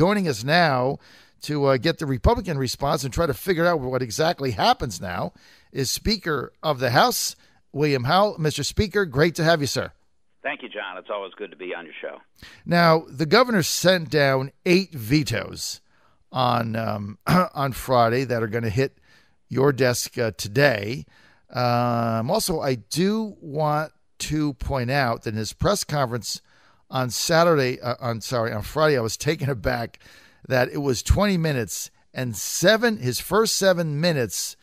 joining us now to get the Republican response and try to figure out what exactly happens now is Speaker of the House, William Howell. Mr. Speaker, great to have you, sir. Thank you, John. It's always good to be on your show. Now, the governor sent down 8 vetoes on Friday that are going to hit your desk today. Also, I do want to point out that in his press conference on Friday, I was taken aback that it was 20 minutes and his first 7 minutes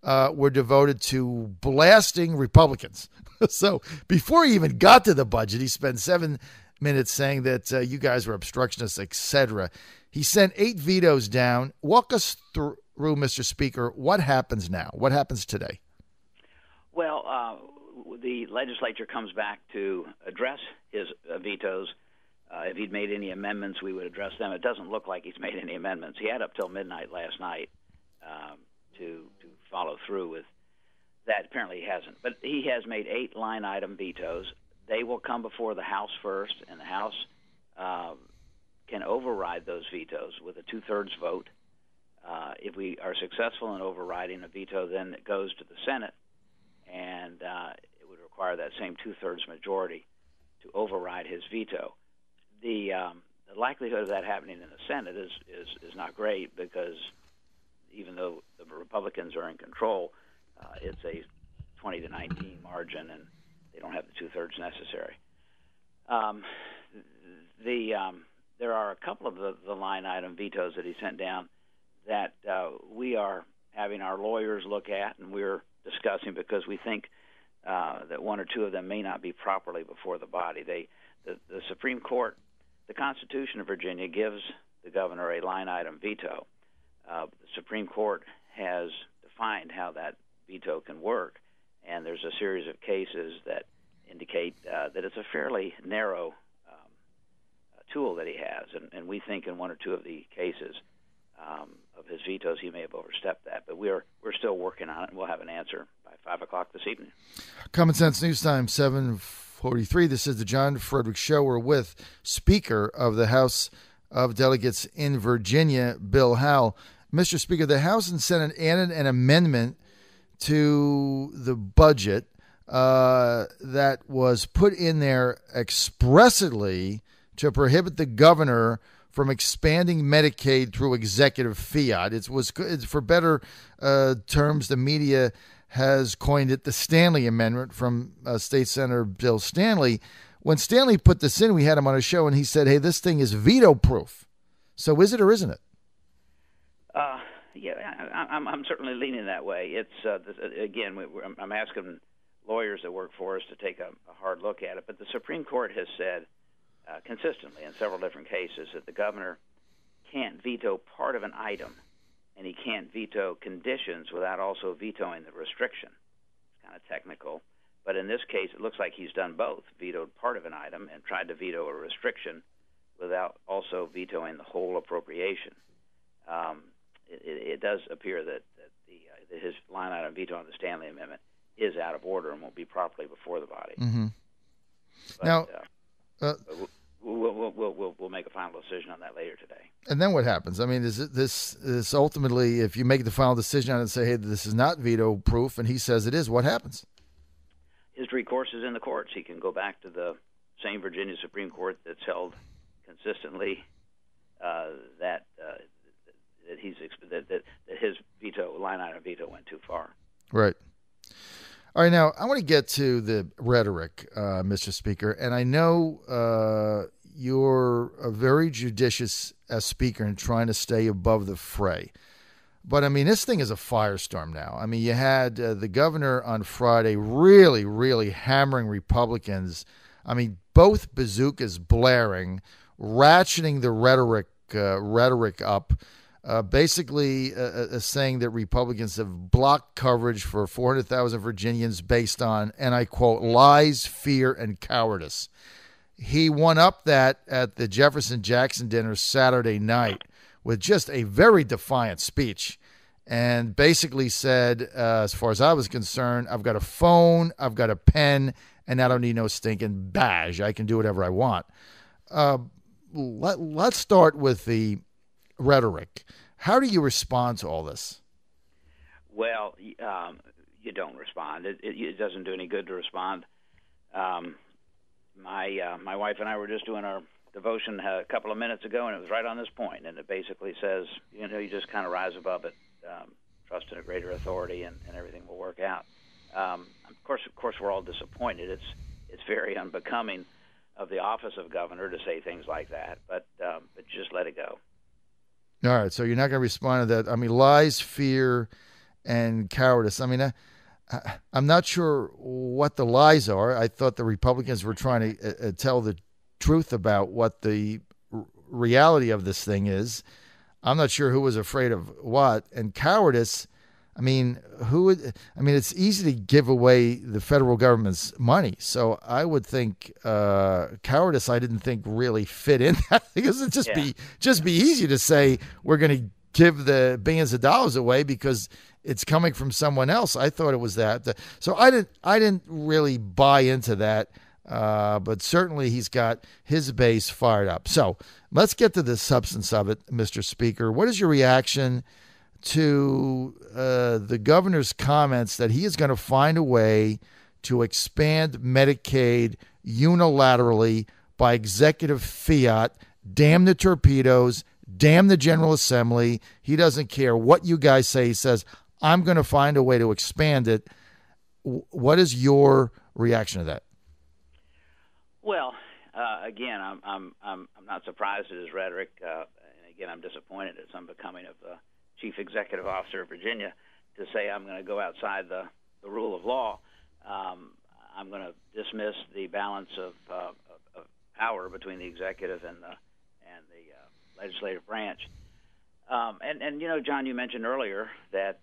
were devoted to blasting Republicans. So before he even got to the budget, he spent 7 minutes saying that you guys were obstructionists, etc. He sent 8 vetoes down. Walk us through, Mr. Speaker, what happens now? What happens today? Well, the legislature comes back to address his vetoes. If he'd made any amendments, we would address them. It doesn't look like he's made any amendments. He had up till midnight last night to follow through with that. Apparently he hasn't. But he has made 8 line-item vetoes. They will come before the House first, and the House can override those vetoes with a 2/3 vote. If we are successful in overriding a veto, then it goes to the Senate, and it would require that same 2/3 majority to override his veto. The likelihood of that happening in the Senate is not great, because even though the Republicans are in control, it's a 20-19 margin, and they don't have the 2/3 necessary. There are a couple of the line item vetoes that he sent down that we are having our lawyers look at, and we're discussing, because we think that 1 or 2 of them may not be properly before the body. The Supreme Court, the Constitution of Virginia gives the governor a line item veto. The Supreme Court has defined how that veto can work, and there's a series of cases that indicate that it's a fairly narrow tool that he has, and we think in 1 or 2 of the cases of his vetoes he may have overstepped that, but we're still working on it, and we'll have an answer by 5 o'clock this evening. Common Sense News Time, 7:43. This is the John Fredericks Show. We're with Speaker of the House of Delegates in Virginia, Bill Howell. Mr. Speaker, the House and Senate added an amendment to the budget that was put in there expressly to prohibit the governor from expanding Medicaid through executive fiat. It's for better terms, the media has coined it the Stanley Amendment from State Senator Bill Stanley. When Stanley put this in, we had him on a show, and he said, hey, this thing is veto-proof. So is it or isn't it? I'm certainly leaning that way. It's again, I'm asking lawyers that work for us to take a hard look at it, but the Supreme Court has said consistently in several different cases that the governor can't veto part of an item, and he can't veto conditions without also vetoing the restriction. It's kind of technical, but in this case, it looks like he's done both, vetoed part of an item and tried to veto a restriction without also vetoing the whole appropriation. It does appear that his line item veto on the Stanley Amendment is out of order and won't be properly before the body. Mm-hmm. But, now, we'll make a final decision on that later today. And then what happens? I mean, is this ultimately, if you make the final decision on it and say, hey, this is not veto-proof, and he says it is, what happens? His recourse is in the courts. He can go back to the same Virginia Supreme Court that's held consistently that his veto, line item veto, went too far. Right. All right, now I want to get to the rhetoric, Mr. Speaker, and I know you're a very judicious speaker in trying to stay above the fray. But, I mean, this thing is a firestorm now. I mean, you had the governor on Friday really, really hammering Republicans. I mean, both bazookas blaring, ratcheting the rhetoric up. Basically saying that Republicans have blocked coverage for 400,000 Virginians based on, and I quote, lies, fear, and cowardice. He won up that at the Jefferson-Jackson dinner Saturday night with just a very defiant speech and basically said, as far as I was concerned, I've got a phone, I've got a pen, and I don't need no stinking badge. I can do whatever I want. let's start with the rhetoric. How do you respond to all this? Well, you don't respond. It doesn't do any good to respond. My wife and I were just doing our devotion a couple of minutes ago, and it was right on this point. And it basically says, you just kind of rise above it, trust in a greater authority, and everything will work out. Of course, we're all disappointed. It's very unbecoming of the office of governor to say things like that, but just let it go. All right, so you're not going to respond to that. I mean, lies, fear, and cowardice. I mean, I'm not sure what the lies are. I thought the Republicans were trying to tell the truth about what the reality of this thing is. I'm not sure who was afraid of what. And cowardice, I mean, it's easy to give away the federal government's money. So I would think cowardice, I didn't think really fit in that, because it'd just be easy to say we're going to give the billions of dollars away because it's coming from someone else. I thought it was that. So I didn't really buy into that. But certainly he's got his base fired up. So let's get to the substance of it, Mr. Speaker. What is your reaction to the governor's comments that he is going to find a way to expand Medicaid unilaterally by executive fiat? Damn the torpedoes, damn the General Assembly. He doesn't care what you guys say. He says, I'm going to find a way to expand it. What is your reaction to that? Well, again, I'm not surprised at his rhetoric, and again, I'm disappointed it's unbecoming of the Chief Executive Officer of Virginia to say I'm going to go outside the rule of law. I'm going to dismiss the balance of power between the executive and the legislative branch. And John, you mentioned earlier that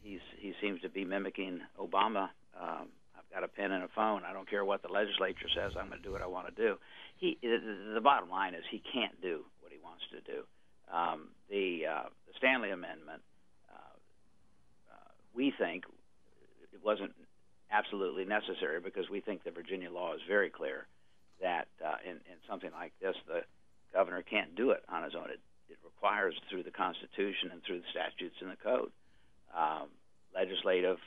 he seems to be mimicking Obama. I've got a pen and a phone. I don't care what the legislature says. I'm going to do what I want to do. The bottom line is he can't do what he wants to do. The Stanley Amendment, we think it wasn't absolutely necessary, because we think the Virginia law is very clear that in something like this, the governor can't do it on his own. It requires, through the Constitution and through the statutes in the code, legislative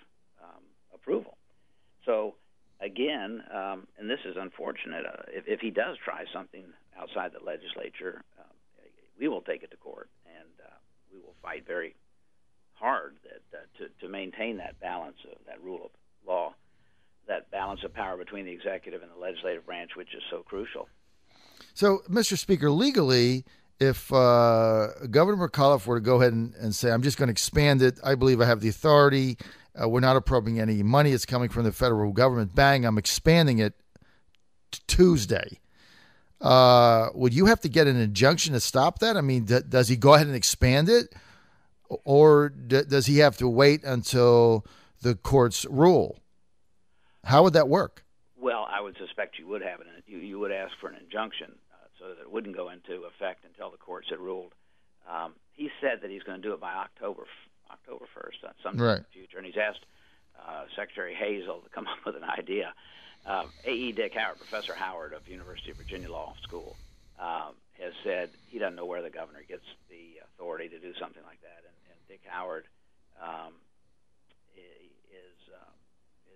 approval. So, again, and this is unfortunate, if he does try something outside the legislature, we will take it to court, and we will fight very hard to maintain that balance of that rule of law, that balance of power between the executive and the legislative branch, which is so crucial. So, Mr. Speaker, legally, if Governor McAulffe were to go ahead and say, I'm just going to expand it, I believe I have the authority, we're not appropriating any money, it's coming from the federal government, bang, I'm expanding it Tuesday. Would you have to get an injunction to stop that? I mean, does he go ahead and expand it? Or does he have to wait until the courts rule? How would that work? Well, I would suspect you would have you would ask for an injunction so that it wouldn't go into effect until the courts had ruled. He said that he's going to do it by October 1st, sometime in the future, and he's asked Secretary Hazel to come up with an idea. A.E. Dick Howard, Professor Howard of University of Virginia Law School, has said he doesn't know where the governor gets the authority to do something like that, and Dick Howard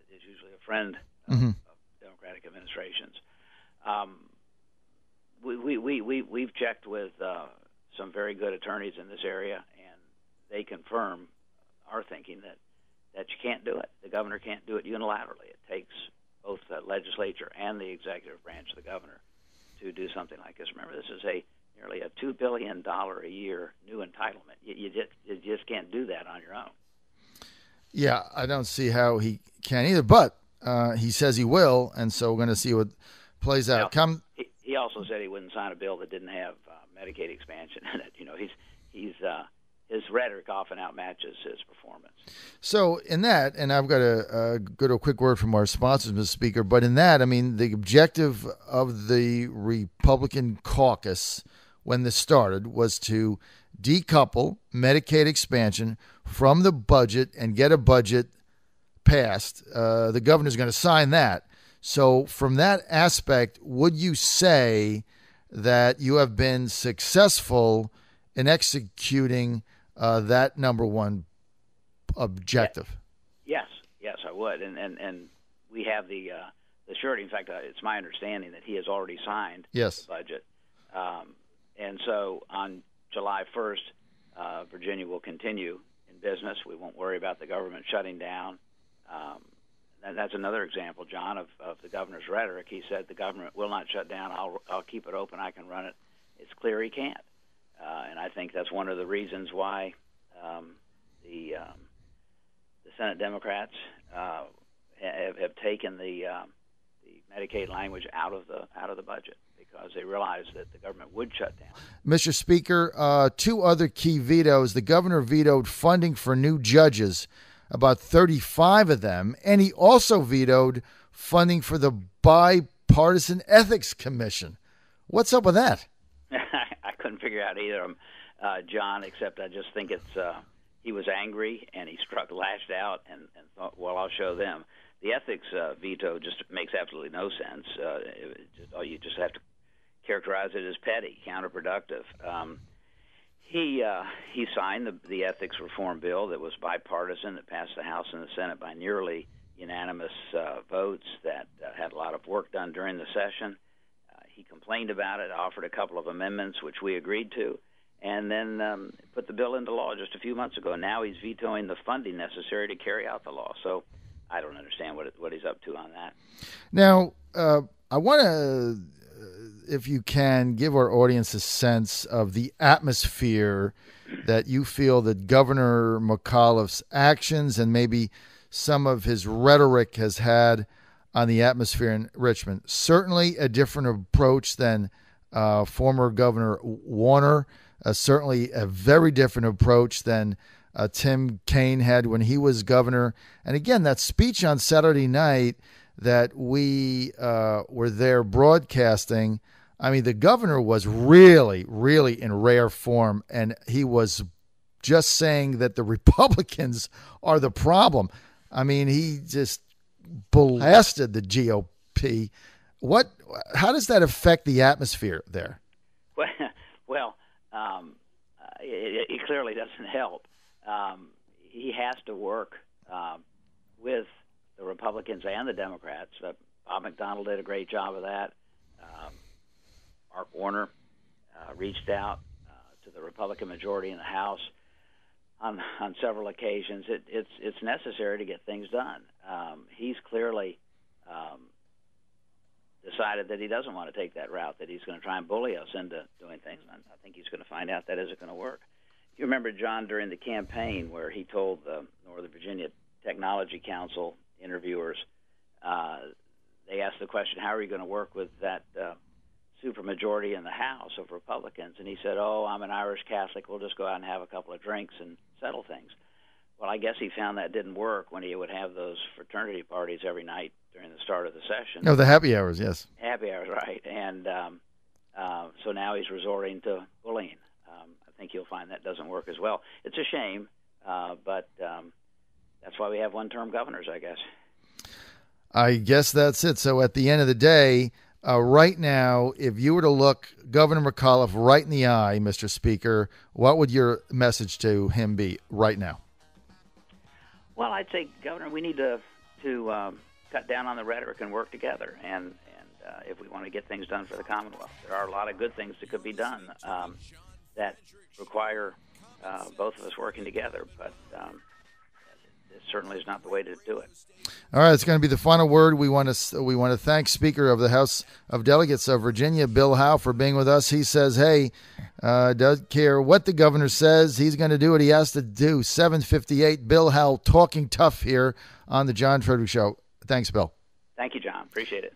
is usually a friend of Democratic administrations. We've checked with some very good attorneys in this area, and they confirm our thinking that you can't do it. The governor can't do it unilaterally. It takes both the legislature and the executive branch of the governor to do something like this. Remember, this is nearly a $2 billion a year new entitlement. You just can't do that on your own. Yeah, I don't see how he can either, but he says he will, and so we're going to see what plays out. Now, he also said he wouldn't sign a bill that didn't have Medicaid expansion in it. His rhetoric often outmatches his performance. So in that, and I've got to go to a quick word from our sponsors, Mr. Speaker, but in that, I mean, the objective of the Republican caucus when this started was to decouple Medicaid expansion from the budget and get a budget passed. The governor's going to sign that. So from that aspect, would you say that you have been successful in executing that number one objective. Yes, I would, and we have the surety. In fact, it's my understanding that he has already signed the budget, and so on July 1st, Virginia will continue in business. We won't worry about the government shutting down. And that's another example, John, of the governor's rhetoric. He said the government will not shut down. I'll keep it open. I can run it. It's clear he can't, and I think that's one of the reasons why the Senate Democrats have taken the Medicaid language out of the budget, because they realize that the government would shut down. Mr. Speaker, two other key vetoes. The governor vetoed funding for new judges, about 35 of them, and he also vetoed funding for the Bipartisan Ethics Commission. What's up with that? I couldn't figure out either of them, John, except I just think it's he was angry and he lashed out and thought, well, I'll show them. The ethics veto just makes absolutely no sense. You just have to characterize it as petty, counterproductive. He signed the ethics reform bill that was bipartisan, that passed the House and the Senate by nearly unanimous votes, that had a lot of work done during the session. He complained about it, offered a couple of amendments, which we agreed to, and then put the bill into law just a few months ago. Now he's vetoing the funding necessary to carry out the law. So I don't understand what he's up to on that. Now, I want to, if you can, give our audience a sense of the atmosphere that you feel that Governor McAuliffe's actions and maybe some of his rhetoric has had on the atmosphere in Richmond. Certainly a different approach than former Governor Warner. Certainly a very different approach than Tim Kaine had when he was governor. And again, that speech on Saturday night that we were there broadcasting, I mean, the governor was really, really in rare form, and he was just saying that the Republicans are the problem. I mean, he just blasted the GOP. How does that affect the atmosphere there? Well, it clearly doesn't help. He has to work with the Republicans and the Democrats. Bob McDonnell did a great job of that. Mark Warner reached out to the Republican majority in the House on several occasions. It's necessary to get things done. He's clearly decided that he doesn't want to take that route, that he's going to try and bully us into doing things. And I think he's going to find out that isn't going to work. You remember, John, during the campaign where he told the Northern Virginia Technology Council interviewers, they asked the question, how are you going to work with that supermajority in the House of Republicans? And he said, I'm an Irish Catholic. We'll just go out and have a couple of drinks and settle things. Well, I guess he found that didn't work when he would have those fraternity parties every night during the start of the session. No, the happy hours, yes. Happy hours, right. And so now he's resorting to bullying. I think you'll find that doesn't work as well. It's a shame, but that's why we have one-term governors, I guess. I guess that's it. So at the end of the day, right now, if you were to look Governor McAuliffe right in the eye, Mr. Speaker, what would your message to him be right now? Well, I'd say, Governor, we need to cut down on the rhetoric and work together. And if we want to get things done for the Commonwealth, there are a lot of good things that could be done that require both of us working together. But it certainly is not the way to do it. All right, it's going to be the final word. We want to thank Speaker of the House of Delegates of Virginia, Bill Howell, for being with us. He says, hey, doesn't care what the governor says. He's going to do what he has to do. 7:58, Bill Howell talking tough here on the John Fredericks Show. Thanks, Bill. Thank you, John. Appreciate it.